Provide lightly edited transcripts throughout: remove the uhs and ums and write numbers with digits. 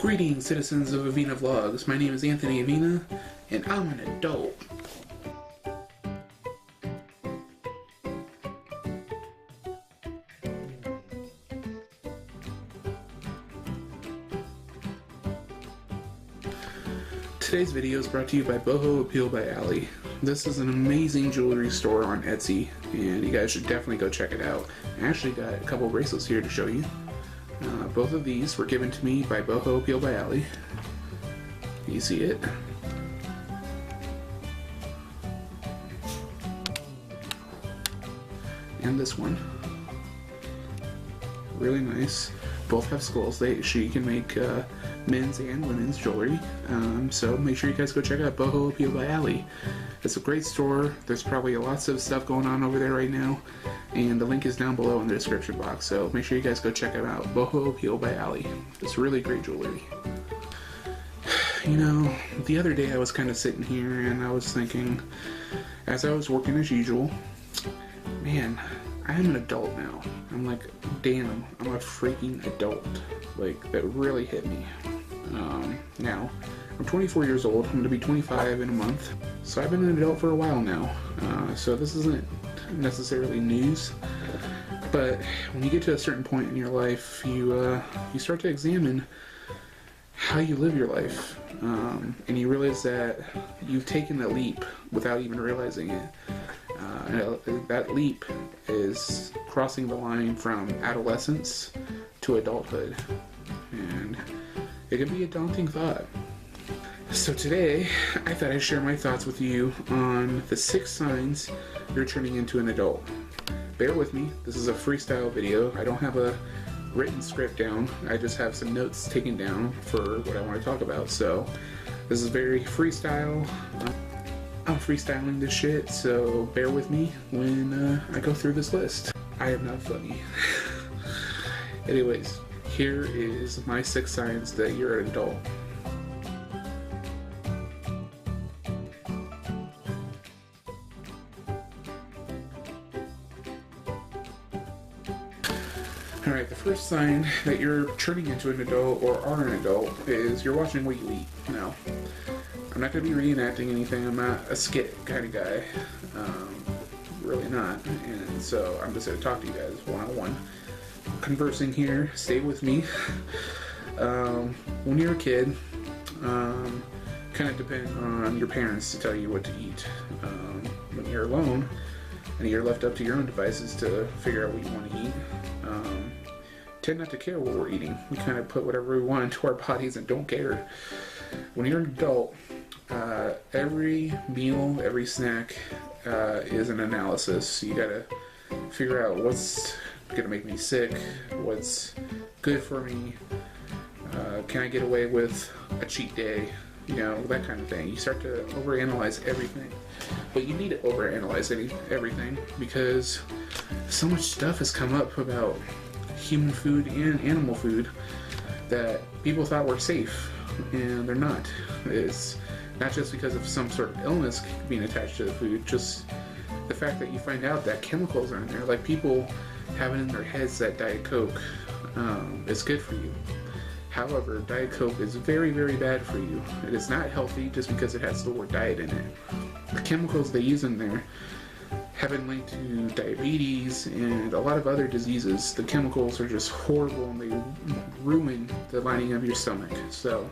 Greetings, citizens of Avina Vlogs. My name is Anthony Avina, and I'm an adult. Today's video is brought to you by Boho Appeal by Ali. This is an amazing jewelry store on Etsy, and you guys should definitely go check it out. I actually got a couple bracelets here to show you. Both of these were given to me by Boho Appeal by Ali. You see it. And this one. Really nice. Both have skulls. She can make men's and women's jewelry. So make sure you guys go check out Boho Appeal by Ali. It's a great store. There's probably lots of stuff going on over there right now, and the link is down below in the description box. So make sure you guys go check it out. Boho Appeal by Ali. It's really great jewelry. You know, the other day I was kind of sitting here and I was thinking, as I was working as usual, man, I am an adult now. I'm like, damn, I'm a freaking adult. Like, that really hit me. Now, I'm 24 years old. I'm going to be 25 in a month. So I've been an adult for a while now. So this isn't necessarily news. But when you get to a certain point in your life, you start to examine how you live your life. And you realize that you've taken a leap without even realizing it. That leap is crossing the line from adolescence to adulthood, and it can be a daunting thought. So today, I thought I'd share my thoughts with you on the 6 signs you're turning into an adult. Bear with me, this is a freestyle video. I don't have a written script down, I just have some notes taken down for what I want to talk about. So this is very freestyle. I'm freestyling this shit, so bear with me when I go through this list. I am not funny. Anyways, here is my 6 signs that you're an adult. Alright, the first sign that you're turning into an adult or are an adult is you're watching what you eat. Now, I'm not going to be reenacting anything. I'm not a skit kind of guy. Really not. And so I'm just going to talk to you guys one-on-one. Conversing here. Stay with me. When you're a kid, kind of depend on your parents to tell you what to eat. When you're alone and you're left up to your own devices to figure out what you want to eat, tend not to care what we're eating. We kind of put whatever we want into our bodies and don't care. When you're an adult, every meal, every snack is an analysis. You gotta figure out what's gonna make me sick, what's good for me, can I get away with a cheat day, you know, that kind of thing. You start to overanalyze everything, but you need to overanalyze everything because so much stuff has come up about human food and animal food that people thought were safe, and they're not. It's not just because of some sort of illness being attached to the food, just the fact that you find out that chemicals are in there. Like, people have it in their heads that Diet Coke is good for you. However, Diet Coke is very, very bad for you. It is not healthy just because it has the word diet in it. The chemicals they use in there have been linked to diabetes and a lot of other diseases. The chemicals are just horrible and they ruin the lining of your stomach. So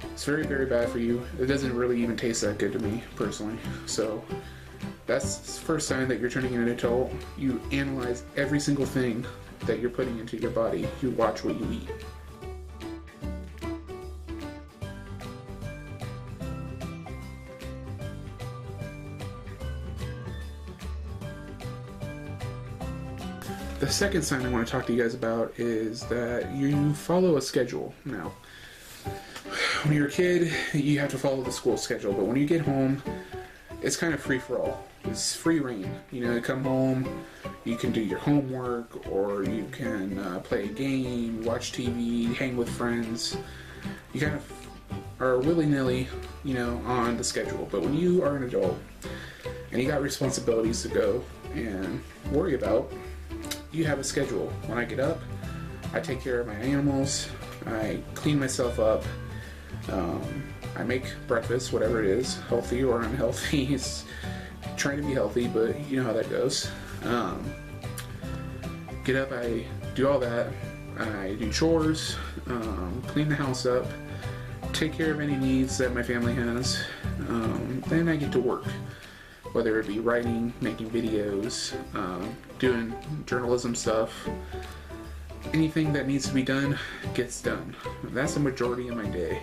it's very, very bad for you. It doesn't really even taste that good to me, personally. So that's the first sign that you're turning into an adult. You analyze every single thing that you're putting into your body. You watch what you eat. The second sign I want to talk to you guys about is that you follow a schedule. Now, when you're a kid, you have to follow the school schedule, but when you get home, it's kind of free-for-all. It's free reign. You know, you come home, you can do your homework, or you can play a game, watch TV, hang with friends. You kind of are willy-nilly, you know, on the schedule. But when you are an adult, and you got responsibilities to go and worry about, you have a schedule. When I get up, I take care of my animals, I clean myself up. I make breakfast, whatever it is, healthy or unhealthy. It's trying to be healthy, but you know how that goes. Get up, I do all that. I do chores, clean the house up, take care of any needs that my family has. Then I get to work, whether it be writing, making videos, doing journalism stuff. Anything that needs to be done gets done. That's the majority of my day.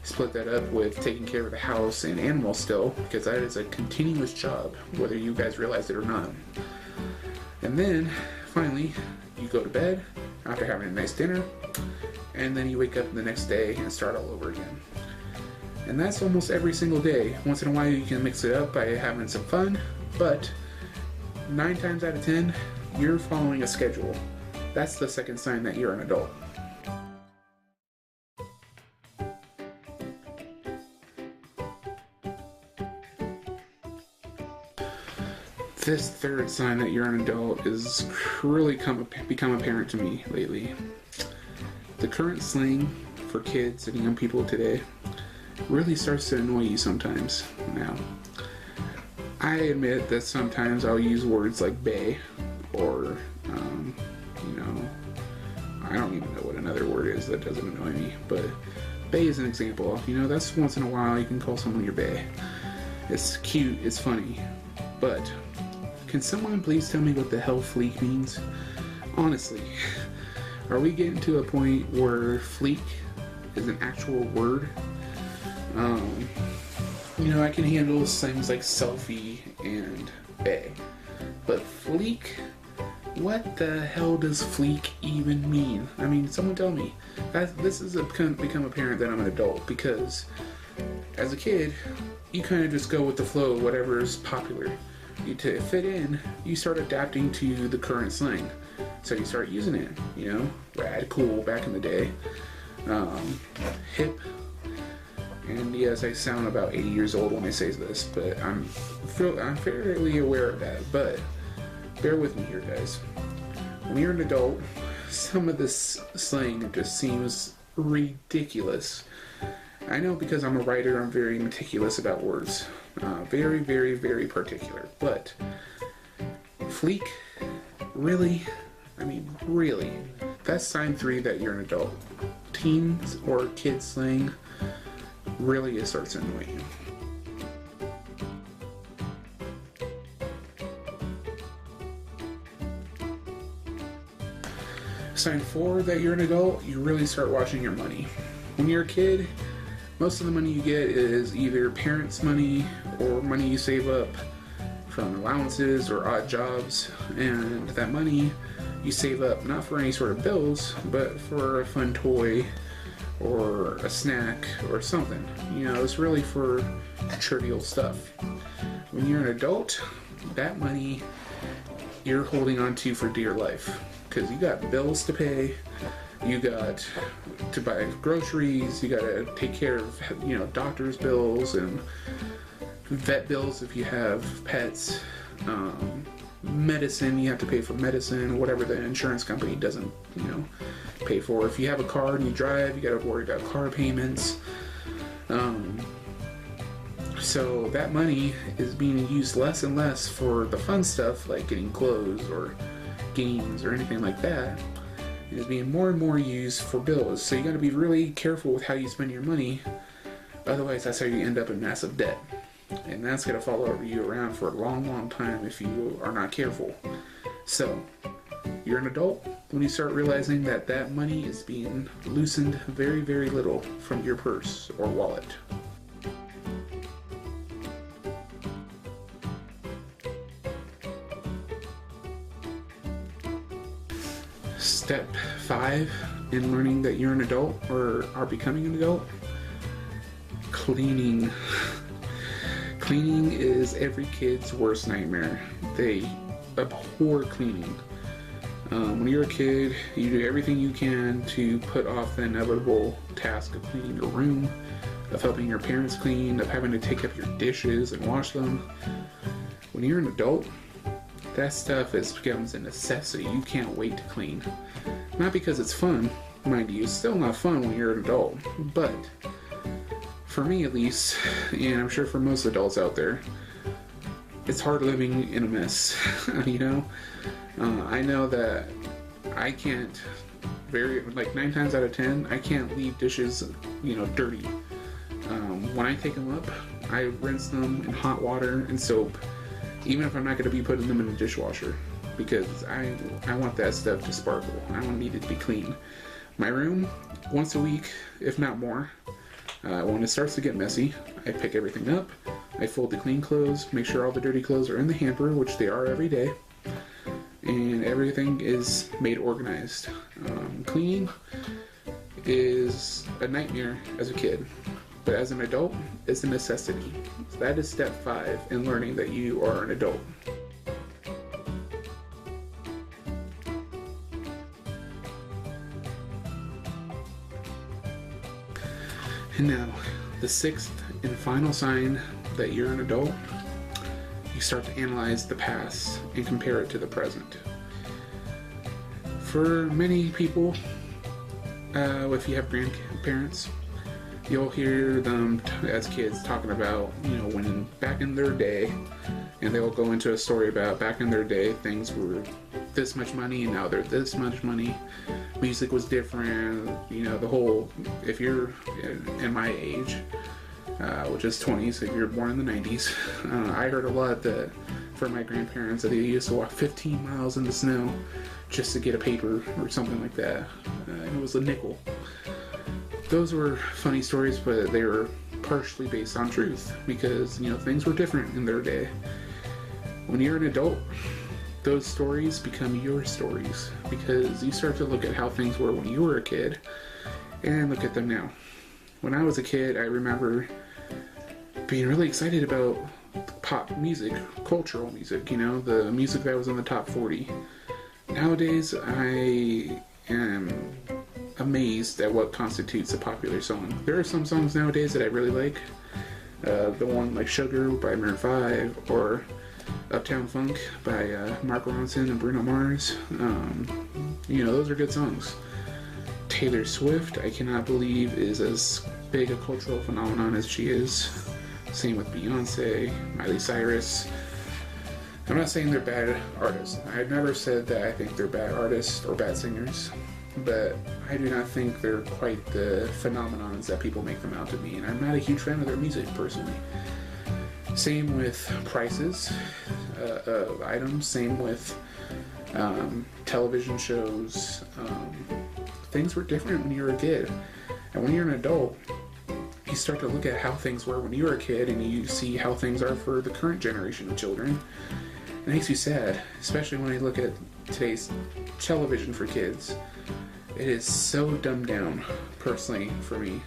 Split that up with taking care of the house and animals still, because that is a continuous job, whether you guys realize it or not. And then, finally, you go to bed after having a nice dinner, and then you wake up the next day and start all over again. And that's almost every single day. Once in a while you can mix it up by having some fun, but 9 times out of 10, you're following a schedule. That's the second sign that you're an adult. This third sign that you're an adult is really become apparent to me lately. The current slang for kids and young people today really starts to annoy you sometimes now. I admit that sometimes I'll use words like bae or, I don't even know what another word is that doesn't annoy me, but bae is an example. That's once in a while you can call someone your bae. It's cute, it's funny, but can someone please tell me what the hell fleek means? Honestly, are we getting to a point where fleek is an actual word? I can handle things like selfie and bae, but fleek? What the hell does fleek even mean? I mean, someone tell me. This has become apparent that I'm an adult, because as a kid, you kind of just go with the flow, whatever is popular. To fit in, you start adapting to the current slang. So you start using it, rad, cool back in the day, hip. And yes, I sound about 80 years old when I say this, but I'm fairly aware of that. But bear with me here, guys. When you're an adult, some of this slang just seems ridiculous. I know, because I'm a writer, I'm very meticulous about words. Very, very, very particular. But fleek? Really? I mean, really? That's sign 3 that you're an adult. Teens or kids slang, really it starts to annoy you. Sign 4 that you're an adult, you really start watching your money. When you're a kid, most of the money you get is either parents' money or money you save up from allowances or odd jobs, and that money you save up not for any sort of bills, but for a fun toy or a snack or something. It's really for trivial stuff. When you're an adult, that money you're holding on to for dear life, because you got bills to pay, you got to buy groceries, you got to take care of doctor's bills and vet bills if you have pets, medicine, you have to pay for medicine, whatever the insurance company doesn't pay for. If you have a car and you drive, you got to worry about car payments. So that money is being used less and less for the fun stuff like getting clothes or games or anything like that. It is being more and more used for bills. So you got to be really careful with how you spend your money. Otherwise, that's how you end up in massive debt. And that's going to follow you around for a long, long time if you are not careful. So, you're an adult when you start realizing that that money is being loosened very, very little from your purse or wallet. Step 5 in learning that you're an adult or are becoming an adult: cleaning. Cleaning is every kid's worst nightmare. They abhor cleaning. When you're a kid, you do everything you can to put off the inevitable task of cleaning your room, of helping your parents clean, of having to take up your dishes and wash them. When you're an adult, that stuff becomes a necessity. You can't wait to clean. Not because it's fun, mind you, it's still not fun when you're an adult, but for me at least, and I'm sure for most adults out there, it's hard living in a mess. You know, I know that I can't, like 9 times out of 10, I can't leave dishes, you know, dirty. When I take them up, I rinse them in hot water and soap, even if I'm not going to be putting them in the dishwasher, because I want that stuff to sparkle. I want it to be clean. My room, once a week, if not more. When it starts to get messy, I pick everything up, I fold the clean clothes, make sure all the dirty clothes are in the hamper, which they are every day, and everything is made organized. Cleaning is a nightmare as a kid, but as an adult, it's a necessity. So that is step 5 in learning that you are an adult. And now, the 6th and final sign that you're an adult, you start to analyze the past and compare it to the present. For many people, if you have grandparents, you'll hear them as kids talking about, you know, when back in their day, and they will go into a story about back in their day, things were this much money and now they're this much money. Music was different, you know, the whole, if you're in my age, which is 20s, if you're born in the 90s, I heard a lot that from my grandparents that they used to walk 15 miles in the snow just to get a paper or something like that, and it was a nickel. Those were funny stories, but they were partially based on truth, because, you know, things were different in their day. When you're an adult, those stories become your stories, because you start to look at how things were when you were a kid and look at them now. When I was a kid, I remember being really excited about pop music, cultural music, you know, the music that was in the top 40. Nowadays, I am amazed at what constitutes a popular song. There are some songs nowadays that I really like. The one like Sugar by Maroon 5, or Uptown Funk by Mark Ronson and Bruno Mars. You know, those are good songs. Taylor Swift, I cannot believe, is as big a cultural phenomenon as she is. Same with Beyonce, Miley Cyrus. I'm not saying they're bad artists. I've never said that I think they're bad artists or bad singers, but I do not think they're quite the phenomenons that people make them out to be, and I'm not a huge fan of their music personally. Same with prices of items, same with television shows. Things were different when you were a kid, and when you're an adult, you start to look at how things were when you were a kid, and you see how things are for the current generation of children. It makes you sad, especially when I look at today's television for kids. It is so dumbed down, personally, for me.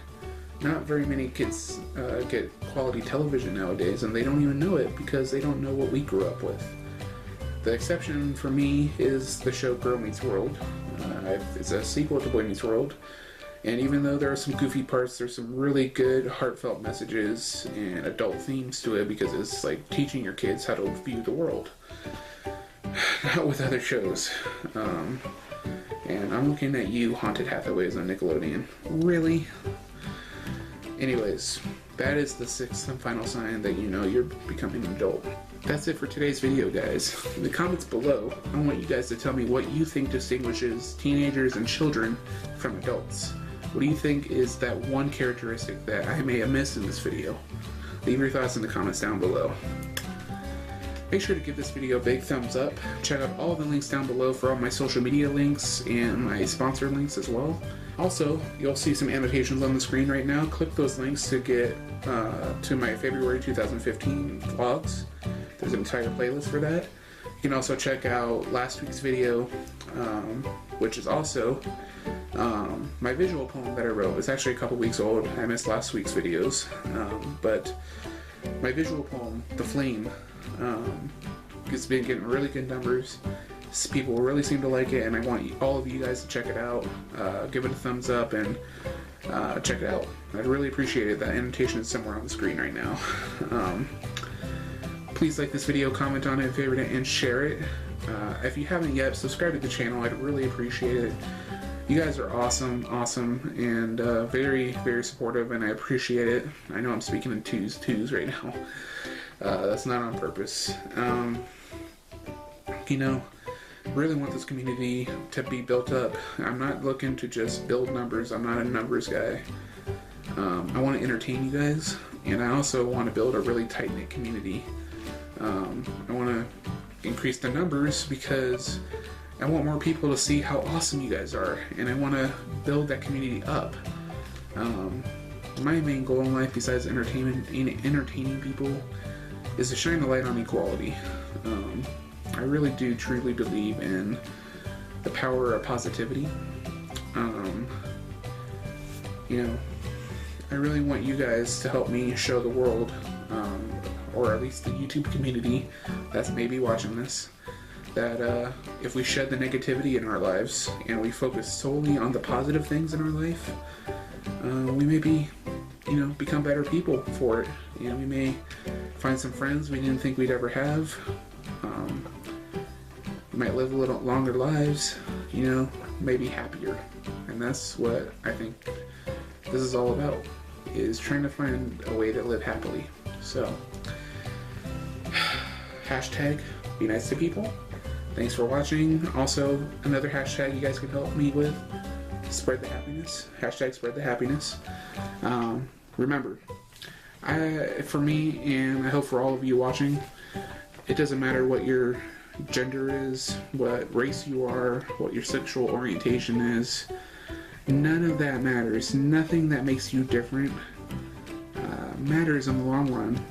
Not very many kids get quality television nowadays, and they don't even know it because they don't know what we grew up with. The exception for me is the show Girl Meets World. It's a sequel to Boy Meets World, and even though there are some goofy parts, there's some really good heartfelt messages and adult themes to it, because it's like teaching your kids how to view the world. Not with other shows. And I'm looking at you, Haunted Hathaways on Nickelodeon. Really? Anyways, that is the 6th and final sign that you know you're becoming an adult. That's it for today's video, guys. In the comments below, I want you guys to tell me what you think distinguishes teenagers and children from adults. What do you think is that one characteristic that I may have missed in this video? Leave your thoughts in the comments down below. Make sure to give this video a big thumbs up. Check out all the links down below for all my social media links and my sponsor links as well. Also, you'll see some annotations on the screen right now. Click those links to get to my February 2015 vlogs. There's an entire playlist for that. You can also check out last week's video, which is also my visual poem that I wrote. It's actually a couple weeks old. I missed last week's videos, but my visual poem, The Flame, it's been getting really good numbers. People really seem to like it, and I want all of you guys to check it out. Give it a thumbs up and check it out. I'd really appreciate it. That annotation is somewhere on the screen right now. Please like this video, comment on it, favorite it, and share it. If you haven't yet, subscribe to the channel. I'd really appreciate it. You guys are awesome, and very, very supportive, and I appreciate it. I know I'm speaking in twos right now. That's not on purpose. You know, really want this community to be built up. I'm not looking to just build numbers. I'm not a numbers guy. I want to entertain you guys, and I also want to build a really tight-knit community. I want to increase the numbers because I want more people to see how awesome you guys are, and I want to build that community up. My main goal in life, besides entertaining people, is to shine the light on equality. I really do truly believe in the power of positivity. You know, I really want you guys to help me show the world, or at least the YouTube community that's maybe watching this, that if we shed the negativity in our lives and we focus solely on the positive things in our life, we may be, you know, become better people for it. You know, we may find some friends we didn't think we'd ever have. We might live a little longer lives, you know, maybe happier. And that's what I think this is all about, is trying to find a way to live happily. So, hashtag be nice to people. Thanks for watching. Also, another hashtag you guys can help me with, spread the happiness. Hashtag spread the happiness. Remember, for me, and I hope for all of you watching, it doesn't matter what your gender is, what race you are, what your sexual orientation is. None of that matters. Nothing that makes you different matters in the long run.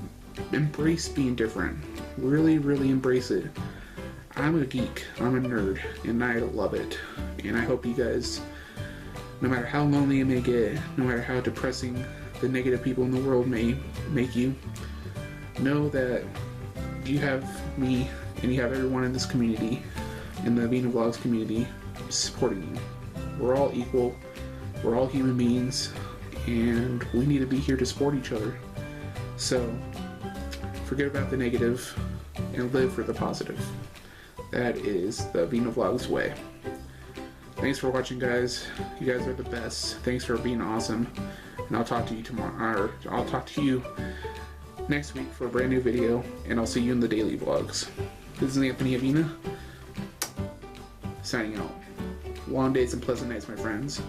Embrace being different. Really, really embrace it. I'm a geek. I'm a nerd, and I love it. And I hope you guys, no matter how lonely it may get, no matter how depressing the negative people in the world may make you, know that you have me and you have everyone in this community, in the Avina Vlogs community, supporting you. We're all equal. We're all human beings, and we need to be here to support each other. So, forget about the negative and live for the positive. That is the Avina Vlogs way. Thanks for watching, guys. You guys are the best. Thanks for being awesome. And I'll talk to you tomorrow, or I'll talk to you next week for a brand new video, and I'll see you in the daily vlogs. This is Anthony Avina, signing out. Long days and pleasant nights, my friends.